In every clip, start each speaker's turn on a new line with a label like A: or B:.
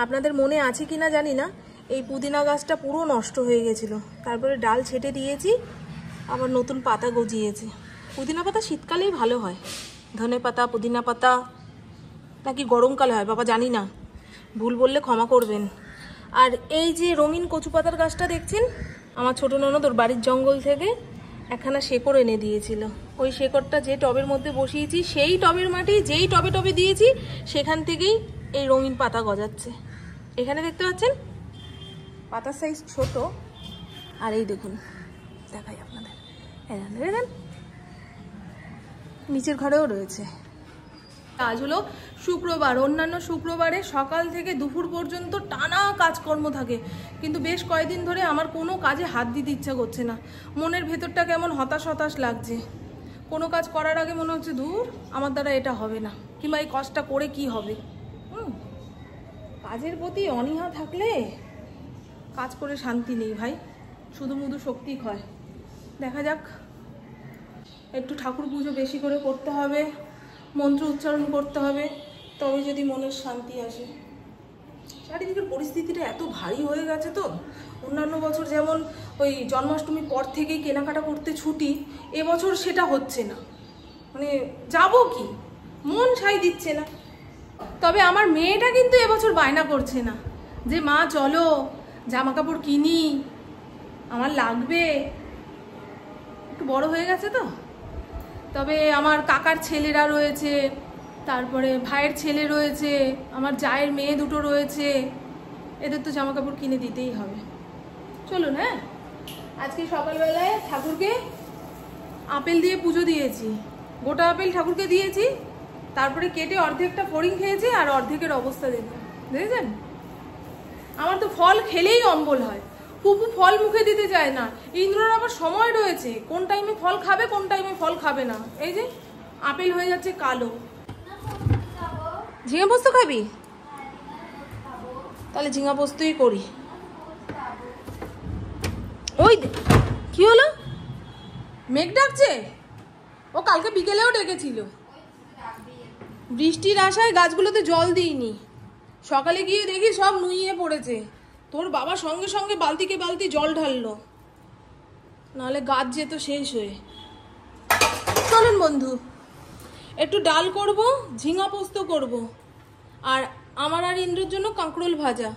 A: আপনাদের মনে আছে কিনা জানি না, এই পুদিনা গাছটা পুরো নষ্ট হয়ে গেছিল, তারপরে ডাল ছেটে দিয়েছি, আবার নতুন পাতা গজিয়েছে। পুদিনা পাতা শীতকালেই ভালো হয়, ধনে পাতা পুদিনা পাতা নাকি গরমকালে হয় বাবা জানি না, ভুল বললে ক্ষমা করবেন। আর এই যে রঙিন কচু পাতার গাছটা দেখছেন, আমার ছোটো ননদ ওর বাড়ির জঙ্গল থেকে একখানা শেকড় এনে দিয়েছিল। ওই শেকড়টা যে টবের মধ্যে বসিয়েছি, সেই টবের মাটি যেই টবে টবে দিয়েছি সেখান থেকেই এই রঙিন পাতা গজাচ্ছে। এখানে দেখতে পাচ্ছেন পাতার সাইজ ছোট, আর এই দেখুন দেখাই আপনাদের, দেখেন নিচের ঘরেও রয়েছে। আজ হলো শুক্রবার, অন্যান্য শুক্রবারে সকাল থেকে দুপুর পর্যন্ত টানা কাজকর্ম থাকে, কিন্তু বেশ কয়েকদিন ধরে আমার কোনো কাজে হাত দিতে ইচ্ছা করছে না। মনের ভেতরটা কেমন হতাশ হতাশ লাগছে। কোনো কাজ করার আগে মনে হচ্ছে দূর আমার দ্বারা এটা হবে না, কিংবা এই কাজটা করে কি হবে। কাজের প্রতি অনীহা থাকলে কাজ করে শান্তি নেই ভাই, শুধু মুধু শক্তি ক্ষয়। দেখা যাক, একটু ঠাকুর পুজো বেশি করে করতে হবে, মন্ত্র উচ্চারণ করতে হবে, তবে যদি মনের শান্তি আসে। চারিদিকের পরিস্থিতিটা এত ভারী হয়ে গেছে তো, অন্যান্য বছর যেমন ওই জন্মাষ্টমীর পর থেকেই কেনাকাটা করতে ছুটি, এবছর সেটা হচ্ছে না। মানে যাবো কি, মন সাই দিচ্ছে না। তবে আমার মেয়েটা কিন্তু এবছর বায়না করছে না যে মা চলো জামা কাপড় কিনি, আমার লাগবে, একটু বড় হয়ে গেছে তো। তবে আমার কাকার ছেলেরা রয়েছে, তারপরে ভাইয়ের ছেলে রয়েছে, আমার জায়ের মেয়ে দুটো রয়েছে, এদের তো জামা কাপড় কিনে দিতেই হবে। চলুন, হ্যাঁ আজকে সকালবেলায় ঠাকুরকে আপেল দিয়ে পুজো দিয়েছি, গোটা আপেল ঠাকুরকে দিয়েছি, তারপরে কেটে অর্ধেকটা ফড়িং খেয়েছি, আর অর্ধেকের অবস্থা দেখেছেন। আমার তো ফল খেলেই অম্বল হয়, পুপু ফল মুখে দিতে চায় না। ইন্দ্রর আবার সময় রয়েছে, কোন টাইমে ফল খাবে কোন টাইমে ফল খাবে না। এই যে আপেল হয়ে যাচ্ছে কালো। ঝিঙে পোস্ত খাবি? তাহলে ঝিঙা পোস্তই করি। ওই কি হলো, মেঘ ডাকছে? ও কালকে বিকেলেও ডেকেছিল। বৃষ্টির আশায় গাছগুলোতে জল দিইনি, সকালে গিয়ে দেখি সব নুইয়ে পড়েছে। তোর বাবা সঙ্গে সঙ্গে বালতিকে বালতি জল ঢাললো, নাহলে গাছ যেত শেষ হয়ে। চলুন বন্ধু, একটু ডাল করব, ঝিঙা পোস্ত করব, আর আমার আর ইন্দ্রর জন্য কাঁকরোল ভাজা।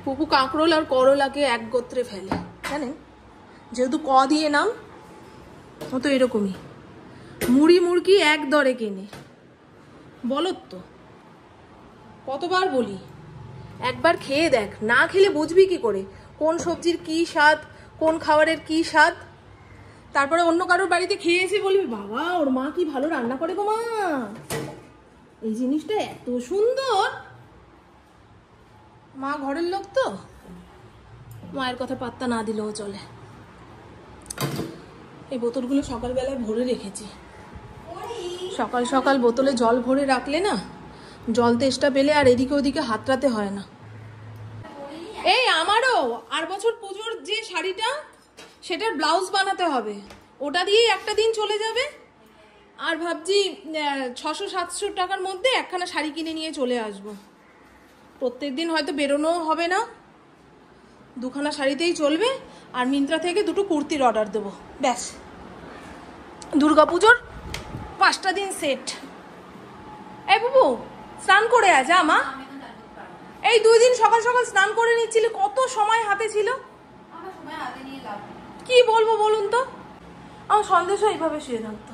A: পুপু কাঁকরোল আর করলাকে এক গোত্রে ফেলে, জানেন, যেহেতু ক দিয়ে নাম, ও তো এরকমই মুড়ি মুড়কি এক দরে কেনে। বলো তো, কতবার বলি, একবার খেয়ে দেখ, না খেলে বুঝবি কি করে কোন সবজির কি স্বাদ, কোন খাবারের কি স্বাদ। তারপরে অন্য কারোর বাড়িতে খেয়ে এসে বলবি বাবা ওর মা কি ভালো রান্না করে গো মা, এই জিনিসটা এত সুন্দর। মা ঘরের লোক তো, মায়ের কথা পাত্তা না দিলেও চলে। এই বোতলগুলো সকালবেলায় ভরে রেখেছি, সকাল সকাল বোতলে জল ভরে রাখলে না জল তেষ্টা পেলে আর এদিকে ওদিকে হাতড়াতে হয় না। এই আমারও আর বছর পুজোর যে শাড়িটা, সেটার ব্লাউজ বানাতে হবে, ওটা দিয়েই একটা দিন চলে যাবে। আর ভাবছি 600-700 টাকার মধ্যে একখানা শাড়ি কিনে নিয়ে চলে আসবো। প্রত্যেক দিন হয়তো বেরোনো হবে না, দুখানা শাড়িতেই চলবে। আর মিন্ত্রা থেকে দুটো কুর্তির অর্ডার দেবো, ব্যাস দুর্গাপুজোর 5টা দিন সেট। এই বুবু স্নান করে যা মা, এই 2 দিন সকাল সকাল স্নান করে নিচ্ছিলি, কত সময় হাতে ছিল। কি বলবো বলুন তো, আমার সন্দেশ এইভাবে শুয়ে থাকতো।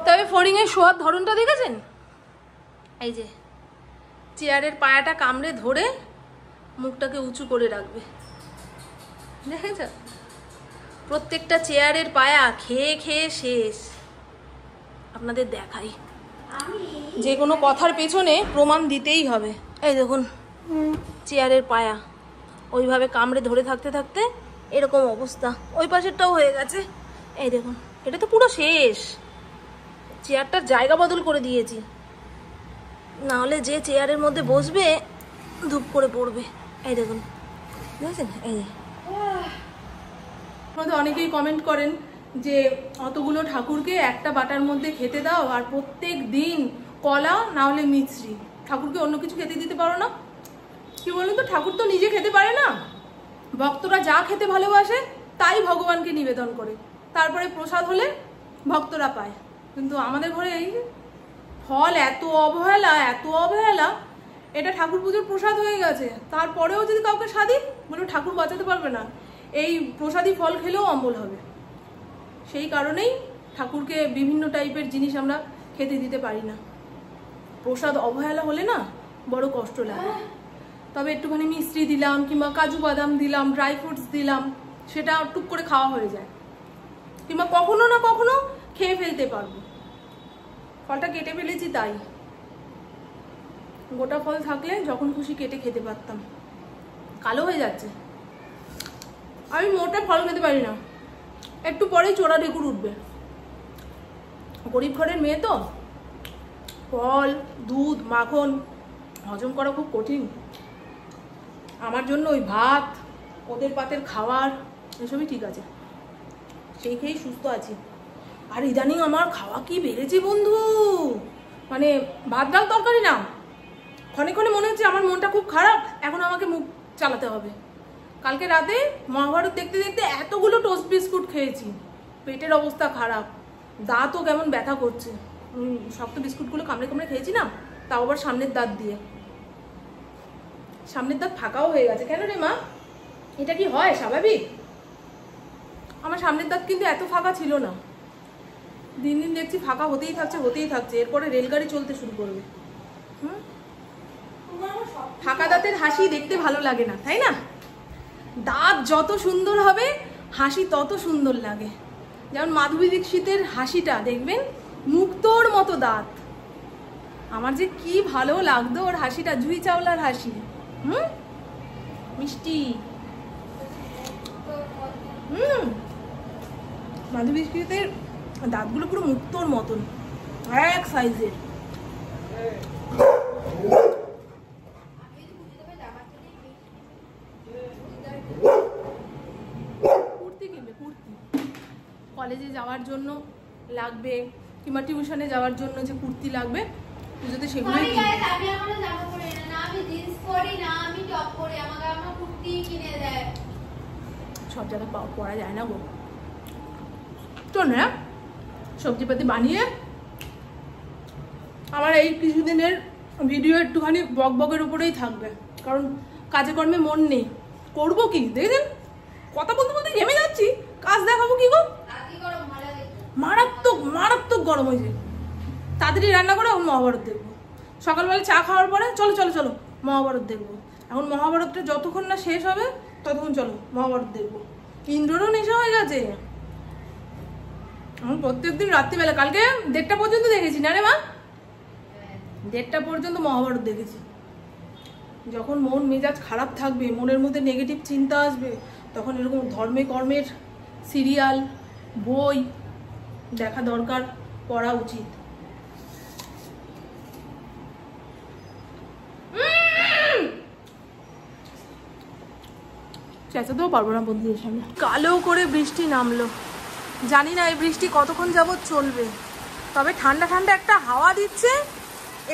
A: তবে ফড়িং এর শোয়ার ধরনটা দেখেছেন, এই যে চেয়ারের পায়াটা কামড়ে ধরে মুখটাকে উঁচু করে রাখবে, দেখেছ? প্রত্যেকটা চেয়ারের পায়া খেয়ে খেয়ে শেষ। আপনাদের দেখাই, যে কোনো কথার পেছনে প্রমাণ দিতেই হবে। এই দেখুন চেয়ারের পায়া ওইভাবে কামড়ে ধরে থাকতে থাকতে এরকম অবস্থা। ওই পাশেরটাও হয়ে গেছে, এই দেখুন এটা তো পুরো শেষ। চেয়ারটার জায়গা বদল করে দিয়েছি, নাহলে যে চেয়ারের মধ্যে বসবে ধূপ করে পড়বে। এই দেখুন, দেখেছেন? এই অনেকেই কমেন্ট করেন যে অতগুলো ঠাকুরকে একটা বাটার মধ্যে খেতে দাও আর প্রত্যেক দিন কলা না হলে মিছরি, ঠাকুরকে অন্য কিছু খেতে দিতে পারো না? কি বলুন তো, ঠাকুর তো নিজে খেতে পারে না, ভক্তরা যা খেতে ভালোবাসে তাই ভগবানকে নিবেদন করে, তারপরে প্রসাদ হলে ভক্তরা পায়। কিন্তু আমাদের ঘরে এই ফল এত অবহেলা, এত অবহেলা, এটা ঠাকুর পুজোর প্রসাদ হয়ে গেছে, তারপরেও যদি কাউকে সাদি বলে ঠাকুর বাঁচাতে পারবে না, এই প্রসাদী ফল খেলেও অম্বল হবে। সেই কারণেই ঠাকুরকে বিভিন্ন টাইপের জিনিস আমরা খেতে দিতে পারি না। প্রসাদ অবহেলা হলে না বড় কষ্ট লাগে। তবে একটুখানি মিষ্টি দিলাম কিংবা কাজু বাদাম দিলাম, ড্রাই ফ্রুটস দিলাম, সেটা টুক করে খাওয়া হয়ে যায়, কিংবা কখনো না কখনো খেয়ে ফেলতে পারবো। ফলটা কেটে ফেলেছি তাই, গোটা ফল থাকলে যখন খুশি কেটে খেতে পারতাম। কালো হয়ে যাচ্ছে। আমি মোটা ফল খেতে পারি না, একটু পরেই চোরা ঢেকুর উঠবে। গরিব ঘরের মেয়ে তো, ফল দুধ মাখন হজম করা খুব কঠিন। আমার জন্য ওই ভাত, ওদের পাতের খাবার এসবই ঠিক আছে, সেই খেয়েই সুস্থ আছি। আর ইদানিং আমার খাওয়া কি বেড়েছে বন্ধু, মানে ভাত ডাল তরকারি না, ক্ষণে ক্ষণে মনে হচ্ছে আমার মনটা খুব খারাপ, এখন আমাকে মুখ চালাতে হবে। কালকে রাতে মহাভারত দেখতে দেখতে এতগুলো টোস্ট বিস্কুট খেয়েছি, পেটের অবস্থা খারাপ, দাঁতও কেমন ব্যথা করছে। শক্ত বিস্কুটগুলো কামড়ে কামড়ে খেয়েছি না, তাও আবার সামনের দাঁত দিয়ে। সামনের দাঁত ফাঁকাও হয়ে গেছে। কেন রে মা, এটা কি হয় স্বাভাবিক? আমার সামনের দাঁত কিন্তু এত ফাঁকা ছিল না, দিন দিন দেখছি ফাঁকা হতেই থাকছে হতেই থাকছে। এরপরে রেলগাড়ি চলতে শুরু করবে। ফাঁকা দাঁতের হাসি দেখতে ভালো লাগে না, তাই না? দাঁত যত সুন্দর হবে হাসি তত সুন্দর লাগে। যেমন মাধবী দীক্ষিতের হাসিটা দেখবেন, মুক্তোর মতো দাঁত। আমার যে কি ভালো লাগতো ওর হাসিটা, জুই চাওলার হাসি, মিষ্টি। মাধবী দীক্ষিতের দাঁতগুলো পুরো মুক্তোর মতন, এক সাইজের। কুর্তি কিনবে, কুর্তি কলেজে যাওয়ার জন্য লাগবে, কিংবা টিউশনে যাওয়ার জন্য যে কুর্তি লাগবে, পুজোতে সেগুলোই সব জায়গায় পরা যায় না গো। চল না সবজিপাতি বানিয়ে আমার এই কিছুদিনের ভিডিও একটুখানি বকবকের উপরেই থাকবে, কারণ কাজে কর্মে মন নেই। করবো কি দেখেন, কথা বলতে বলতে ঘেমে যাচ্ছি, কাজ দেখাবো কি গো? মারাত্মক মারাত্মক গরম হয়েছে। তাড়াতাড়ি রান্না করে এখন মহাভারত দেখবো। সকালবেলা চা খাওয়ার পরে চলো চলো চলো মহাভারত দেখবো। এখন মহাভারতটা যতক্ষণ না শেষ হবে ততক্ষণ চলো মহাভারত দেখবো। ইন্দ্ররও নেশা হয়ে গেছে। আমি প্রত্যেকদিন রাত্রিবেলা, কালকে 1:30 পর্যন্ত দেখেছি না রে মা, 1:30 পর্যন্ত মহাভারত দেখেছি। যখন মন মেজাজ খারাপ থাকবে, মনের মধ্যে নেগেটিভ চিন্তা আসবে, তখন এরকম ধর্মে কর্মের সিরিয়াল বই দেখা দরকার, পড়া উচিত। চেঁচাতেও পারবো না বন্ধুদের সামনে। কালো করে বৃষ্টি নামলো, জানি না এই বৃষ্টি কতক্ষণ যাবৎ চলবে, তবে ঠান্ডা ঠান্ডা একটা হাওয়া দিচ্ছে,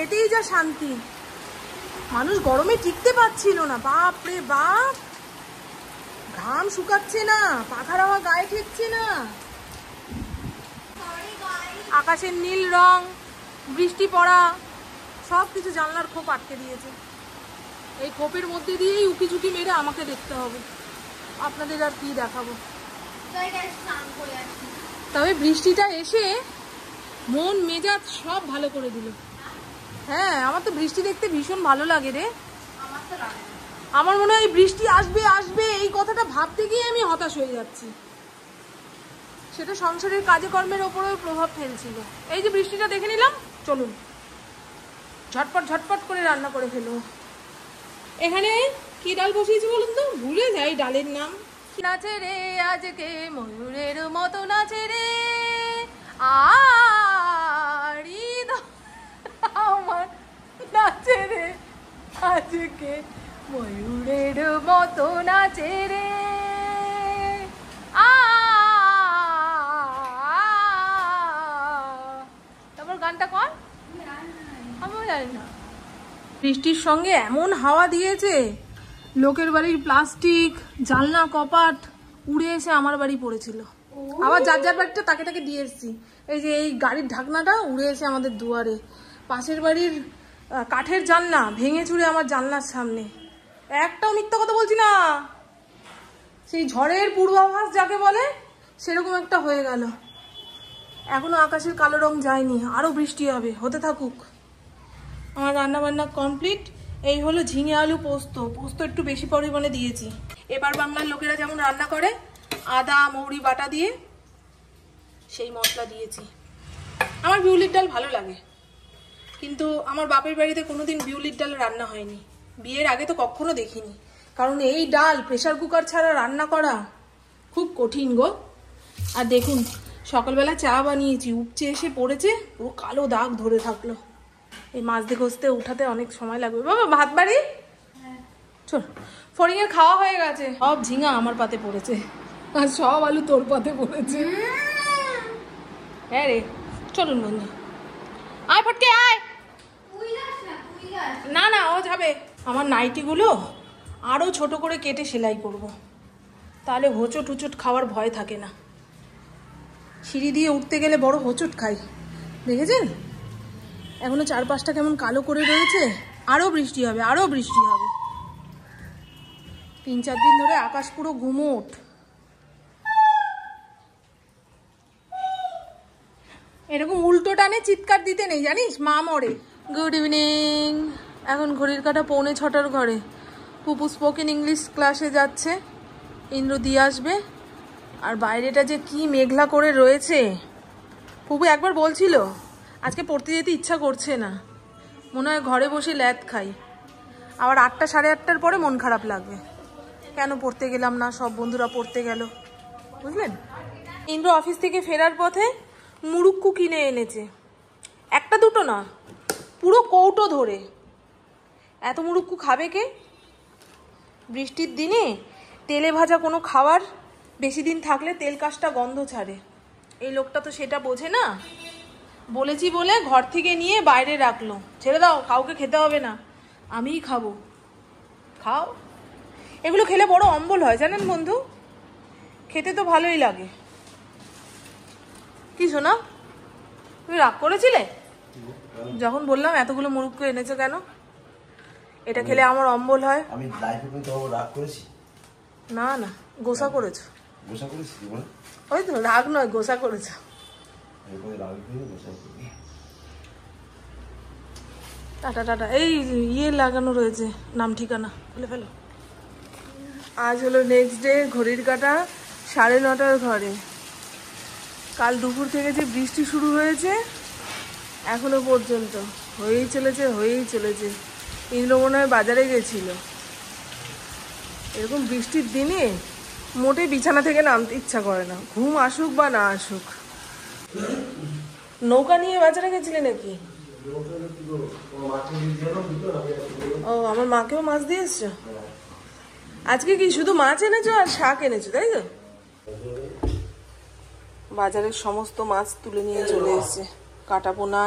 A: এতেই যা শান্তি। মানুষ গরমে টিকতে পারছিল না, বাপ রে বাপ, ঘাম শুকাচ্ছে না, পাখার হাওয়া গায়ে ঠেকছে না। আকাশের নীল রং, বৃষ্টি পড়া, সব কিছু জানলার খোপ আটকে দিয়েছে। এই খোপের মধ্যে দিয়েই উকি ঝুঁকি মেরে আমাকে দেখতে হবে, আপনাদের আর কি দেখাবো। তবে বৃষ্টিটা এসে মন মেজাজ সব ভালো করে দিল। হ্যাঁ, আমার তো বৃষ্টি দেখতে ভীষণ ভালো লাগে রে। আমার মনে হয় বৃষ্টি আসবে আসবে এই কথাটা ভাবতে গিয়ে আমি হতাশ হয়ে যাচ্ছি। সেটা সংসারের কাজে কর্মের ওপরেও প্রভাব ফেলছিল। এই যে বৃষ্টিটা দেখে নিলাম, চলুন ঝটপট ঝটপট করে রান্না করে ফেলবো। এখানে কি ডাল বসিয়েছি বলুন তো, ভুলে যাই ডালের নাম। নাচে রে আজকে ময়ূরের মতো নাচে রে, আরি আমার নাচে রে আজকে ময়ূরের মতো নাচে রে, গানটা কর, আমিও জানি না। বৃষ্টির সঙ্গে এমন হাওয়া দিয়েছে, লোকের বাড়ির প্লাস্টিক জানলা কপাট উড়ে এসে আমার বাড়ি পড়েছিল। আবার যার যার বাড়িটা তাকে তাকে দিয়ে এসেছি। এই যে এই গাড়ির ঢাকনাটা উড়ে এসে আমাদের দুয়ারে, পাশের বাড়ির কাঠের জানলা ভেঙে চুরে আমার জানলার সামনে। একটাও মিথ্যা কথা বলছি না, সেই ঝড়ের পূর্বাভাস যাকে বলে সেরকম একটা হয়ে গেল। এখনো আকাশের কালো রং যায়নি, আরো বৃষ্টি হবে, হতে থাকুক। আমার রান্না বান্না কমপ্লিট। এই হলো ঝিঙে আলু পোস্ত। পোস্ত একটু বেশি পরিমাণে দিয়েছি। এবার বাংলার লোকেরা যেমন রান্না করে আদা মৌরি বাটা দিয়ে, সেই মশলা দিয়েছি। আমার বিউলির ডাল ভালো লাগে, কিন্তু আমার বাপের বাড়িতে কোনোদিন বিউলির ডাল রান্না হয়নি। বিয়ের আগে তো কখনো দেখিনি, কারণ এই ডাল প্রেসার কুকার ছাড়া রান্না করা খুব কঠিন গো। আর দেখুন, সকালবেলা চা বানিয়েছি, উপচে এসে পড়েছে, পুরো কালো দাগ ধরে থাকলো। এই মাছ দিয়ে ঘষতে উঠাতে অনেক সময় লাগবে। বাবা ভাত বাড়ি চল। ফড়িংয়ের খাওয়া হয়ে গেছে, সব ঝিঙা আমার পাতে পড়েছে আর সব আলু তোর পাতে পড়েছে। হ্যাঁ রে, চলুন বন্ধু, আয় ফটকে আয়। না না, ও যাবে। আমার নাইটিগুলো আরো ছোট করে কেটে সেলাই করব, তাহলে হোঁচট হুচট খাওয়ার ভয় থাকে না। সিঁড়ি দিয়ে উঠতে গেলে বড় হোঁচট খাই, দেখেছেন? এখনো চারপাশটা কেমন কালো করে রয়েছে। আরো বৃষ্টি হবে, আরো বৃষ্টি হবে। 3-4 দিন ধরে আকাশ পুরো গুমোট। এরকম উল্টো টানে চিৎকার দিতে নেই, জানিস, মা মরে। Good evening. এখন ঘড়ির কাঁটা 6:45 ঘরে। পুপু স্পোকেন ইংলিশ ক্লাসে যাচ্ছে, ইন্দ্র দিয়ে আসবে। আর বাইরেটা যে কি মেঘলা করে রয়েছে। পুপু একবার বলছিল আজকে পড়তে যেতে ইচ্ছা করছে না, মনে হয় ঘরে বসে ল্যাদ খাই। আবার 8টা 8:30টার পরে মন খারাপ লাগবে, কেন পড়তে গেলাম না, সব বন্ধুরা পড়তে গেল, বুঝলেন? ইন্দ্র অফিস থেকে ফেরার পথে মুরুক্কু কিনে এনেছে, একটা দুটো না, পুরো কৌটো ধরে। এত মুরুক্কু খাবে কে? বৃষ্টির দিনে তেলে ভাজা কোনো খাবার বেশি দিন থাকলে তেল কাশটা গন্ধ ছাড়ে। এই লোকটা তো সেটা বোঝে না। বলেছি বলে ঘর থেকে নিয়ে বাইরে রাখলো। ছেড়ে দাও, কাউকে খেতে হবে না, আমিই খাবো। খাও। এগুলো খেলে বড় অম্বল হয় জানেন বন্ধু, খেতে তো ভালোই লাগে। কি শোনা, তুমি রাগ করেছিলে যখন বললাম এতগুলো মুরুক্কু এনেছো কেন? এটা খেলে আমার অম্বল হয়।
B: আমি লাইফে তো রাগ করেছি?
A: না না, গোসা করেছো।
B: গোসা করেছি জীবন?
A: ওই তো রাগ নয়, গোসা করেছো। Tata tata. এই ইয়ে লাগানো রয়েছে, নাম ঠিকানা বলে ফেলো। আজ হলো নেক্সট ডে, ঘড়ির কাঁটা 9:30 ঘরে। কাল দুপুর থেকে যে বৃষ্টি শুরু হয়েছে এখনো পর্যন্ত হয়েই চলেছে। ইন্দ্র মনে হয় বাজারে গেছিল। এরকম বৃষ্টির দিনে মোটে বিছানা থেকে নামতে ইচ্ছা করে না, ঘুম আসুক বা না আসুক। নৌকা নিয়ে বাজারে গেছিলে নাকি? ও, আমার মাকেও মাছ দিয়ে এসছো। আজকে কি শুধু মাছ এনেছো আর শাক এনেছো, তাই তো? বাজারের সমস্ত মাছ তুলে নিয়ে চলে এসছে। কাটাপোনা,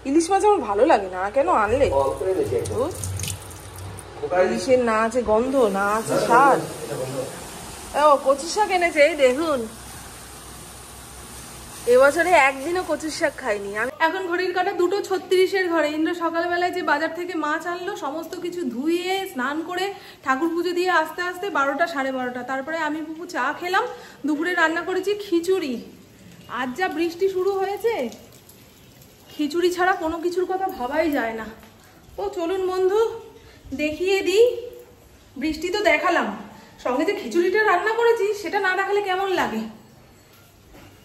A: ইলিশ মাছ আমার ভালো লাগে না, কেন আনলে? ইলিশের না আছে গন্ধ, না আছে স্বাদ। ও কচু শাক এনেছে, এই দেখুন। এবছরে একদিনও কচুর শাক খাইনি আমি। এখন ঘড়ির কাঁটা 2:36 ঘরে। ইন্দ্র সকালবেলায় যে বাজার থেকে মাছ আনলো, সমস্ত কিছু ধুয়ে স্নান করে ঠাকুর পুজো দিয়ে আস্তে আস্তে 12টা 12:30। তারপরে আমি পুপু চা খেলাম। দুপুরে রান্না করেছি খিচুড়ি। আজ যা বৃষ্টি শুরু হয়েছে, খিচুড়ি ছাড়া কোনো কিছুর কথা ভাবাই যায় না। তো চলুন বন্ধু দেখিয়ে দিই। বৃষ্টি তো দেখালাম, সঙ্গে যে খিচুড়িটা রান্না করেছি সেটা না দেখালে কেমন লাগে।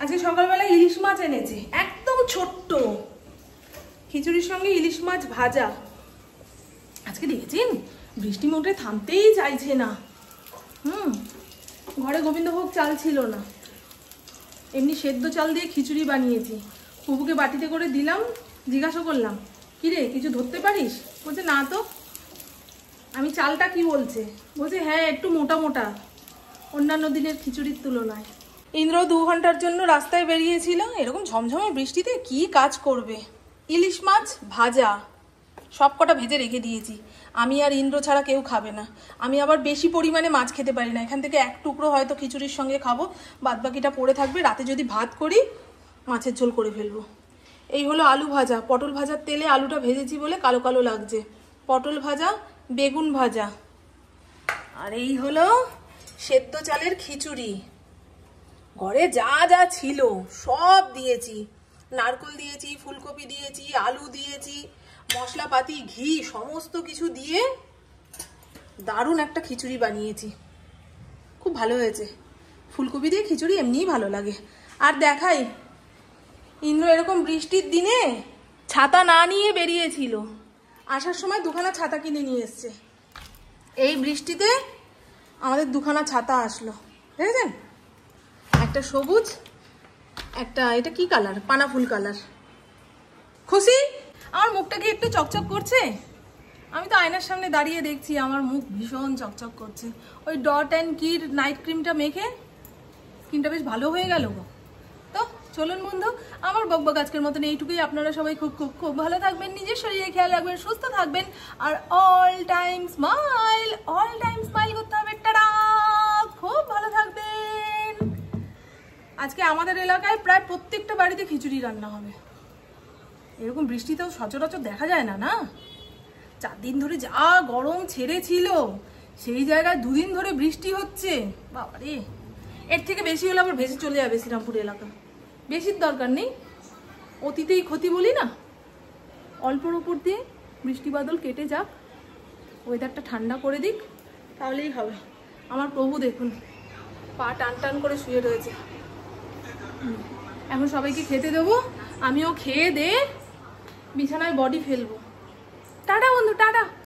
A: আজকে সকালবেলা ইলিশ মাছ এনেছে, একদম ছোট্ট। খিচুড়ির সঙ্গে ইলিশ মাছ ভাজা। আজকে দেখেছেন বৃষ্টি মোটে থামতেই চাইছে না। ঘরে গোবিন্দভোগ চাল ছিল না, এমনি সেদ্ধ চাল দিয়ে খিচুড়ি বানিয়েছি। পুপুকে বাটিতে করে দিলাম, জিজ্ঞাসা করলাম কি রে কিছু ধরতে পারিস? বলছে না তো। আমি চালটা কি বলছে? বলছে হ্যাঁ একটু মোটা মোটা, অন্যান্য দিনের খিচুড়ির তুলনায়। ইন্দ্র 2 ঘন্টার জন্য রাস্তায় বেরিয়েছিল। এরকম ঝমঝমে বৃষ্টিতে কি কাজ করবে। ইলিশ মাছ ভাজা সব কটা ভেজে রেখে দিয়েছি। আমি আর ইন্দ্র ছাড়া কেউ খাবে না। আমি আবার বেশি পরিমাণে মাছ খেতে পারি না। এখান থেকে 1 টুকরো হয়তো খিচুড়ির সঙ্গে খাবো, বাদ বাকিটা পড়ে থাকবে। রাতে যদি ভাত করি মাছের ঝোল করে ফেলবো। এই হলো আলু ভাজা। পটল ভাজার তেলে আলুটা ভেজেছি বলে কালো কালো লাগছে। পটল ভাজা, বেগুন ভাজা। আর এই হলো সেদ্ধ চালের খিচুড়ি। ঘরে যা যা ছিল সব দিয়েছি। নারকেল দিয়েছি, ফুলকপি দিয়েছি, আলু দিয়েছি, মশলাপাতি, ঘি সমস্ত কিছু দিয়ে দারুণ একটা খিচুড়ি বানিয়েছি। খুব ভালো হয়েছে। ফুলকপি দিয়ে খিচুড়ি এমনিই ভালো লাগে। আর দেখাই, ইন্দ্র এরকম বৃষ্টির দিনে ছাতা না নিয়ে বেরিয়েছিল। আসার সময় 2খানা ছাতা কিনে নিয়ে এসছে। এই বৃষ্টিতে আমাদের 2খানা ছাতা আসলো, দেখেছেন? একটা সবুজ, একটা এটা কি কালার, পানা ফুল কালার। খুশি? আমার মুখটা কি একটু চকচক করছে? আমি তো আয়নার সামনে দাঁড়িয়ে দেখছি আমার মুখ ভীষণ চকচক করছে। ওই ডট অ্যান্ড কির নাইট ক্রিমটা মেখে স্কিনটা বেশ ভালো হয়ে গেল গো। তো চলুন বন্ধু, আমার বকবক আজকের মতন এইটুকুই। আপনারা সবাই খুব খুব খুব ভালো থাকবেন, নিজের শরীরে খেয়াল রাখবেন, সুস্থ থাকবেন, আর অল টাইম স্মাইল করতে হবে। টাটা, খুব ভালো থাকবেন। আজকে আমাদের এলাকায় প্রায় প্রত্যেকটা বাড়িতে খিচুড়ি রান্না হবে। এরকম বৃষ্টিতেও সচরাচর দেখা যায় না, না? 4 দিন ধরে যা গরম ছেড়েছিল, সেই জায়গায় 2 দিন ধরে বৃষ্টি হচ্ছে। বাবারে, এর থেকে বেশি হলে আবার ভেসে চলে যাবে শ্রীরামপুর এলাকা। বেশির দরকার নেই, অতীতেই ক্ষতি বলি না। অল্পর উপর দিয়ে বৃষ্টি বাদল কেটে যাক, ওয়েদারটা ঠান্ডা করে দিক, তাহলেই হবে। আমার প্রভু দেখুন, পা টান টান করে শুয়ে রয়েছে। এখন সবাইকে খেতে দেবো, আমিও খেয়ে দিয়ে বিছানায় বডি ফেলবো। টাটা বন্ধু, টাটা।